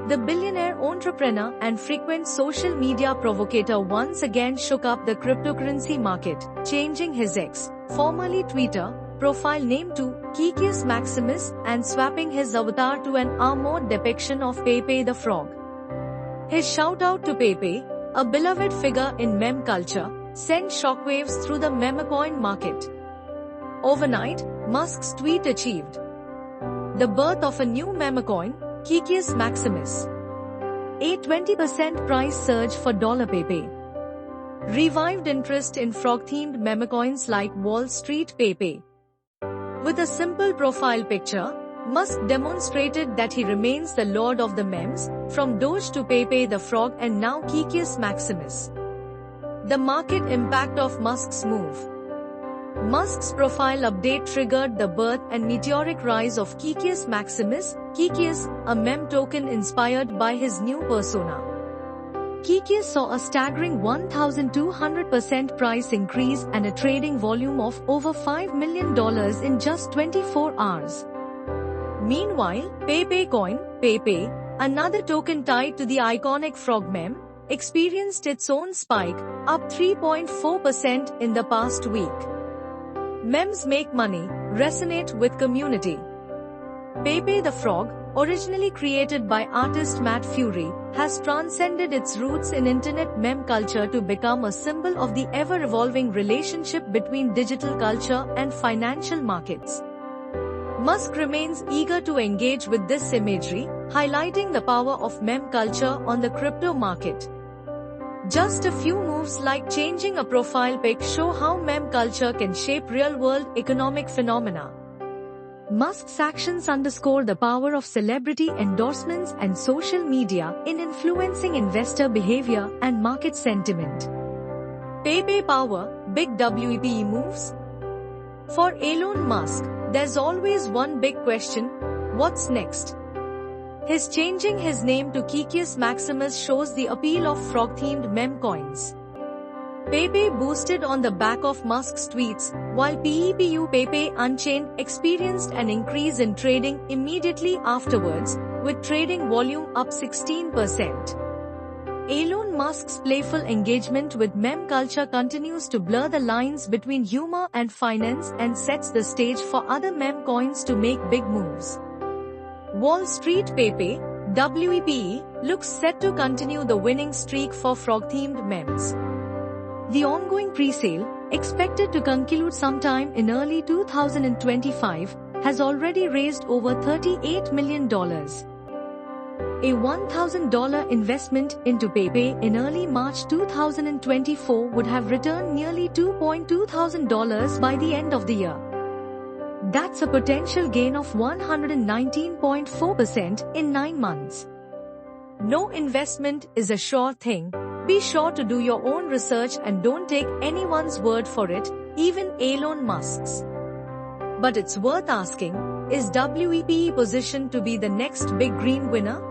The billionaire entrepreneur and frequent social media provocateur once again shook up the cryptocurrency market, changing his X, formerly Twitter, profile name to Quiquius Maximus and swapping his avatar to an armored depiction of Pepe the Frog. His shout-out to Pepe, a beloved figure in meme culture, sent shockwaves through the memecoin market. Overnight, Musk's tweet achieved the birth of a new memecoin, Quiquius Maximus. A 20% price surge for $Pepe. Revived interest in frog-themed memecoins like Wall Street Pepe. With a simple profile picture, Musk demonstrated that he remains the lord of the memes, from Doge to Pepe the Frog and now Quiquius Maximus. The market impact of Musk's move. Musk's profile update triggered the birth and meteoric rise of Quiquius Maximus, Quiquius, a meme token inspired by his new persona. Quiquius saw a staggering 1,200% price increase and a trading volume of over $5 million in just 24 hours. Meanwhile, Pepe Coin, Pepe, another token tied to the iconic frog meme, experienced its own spike, up 3.4% in the past week. Memes make money, resonate with community. Pepe the Frog, originally created by artist Matt Fury, has transcended its roots in internet meme culture to become a symbol of the ever-evolving relationship between digital culture and financial markets. Musk remains eager to engage with this imagery, highlighting the power of meme culture on the crypto market. Just a few moves like changing a profile pic show how meme culture can shape real-world economic phenomena. Musk's actions underscore the power of celebrity endorsements and social media in influencing investor behavior and market sentiment. Pepe power, big WEPE moves? For Elon Musk, there's always one big question: what's next? His changing his name to Quiquius Maximus shows the appeal of frog-themed meme coins. Pepe boosted on the back of Musk's tweets, while PEPU Pepe Unchained experienced an increase in trading immediately afterwards, with trading volume up 16%. Elon Musk's playful engagement with meme culture continues to blur the lines between humor and finance and sets the stage for other meme coins to make big moves. Wall Street Pepe, WEPE, looks set to continue the winning streak for frog-themed memes. The ongoing pre-sale, expected to conclude sometime in early 2025, has already raised over $38 million. A $1,000 investment into Pepe in early March 2024 would have returned nearly $2,200 by the end of the year. That's a potential gain of 119.4% in 9 months. No investment is a sure thing. Be sure to do your own research and don't take anyone's word for it, even Elon Musk's. But it's worth asking, is WEPE positioned to be the next big green winner?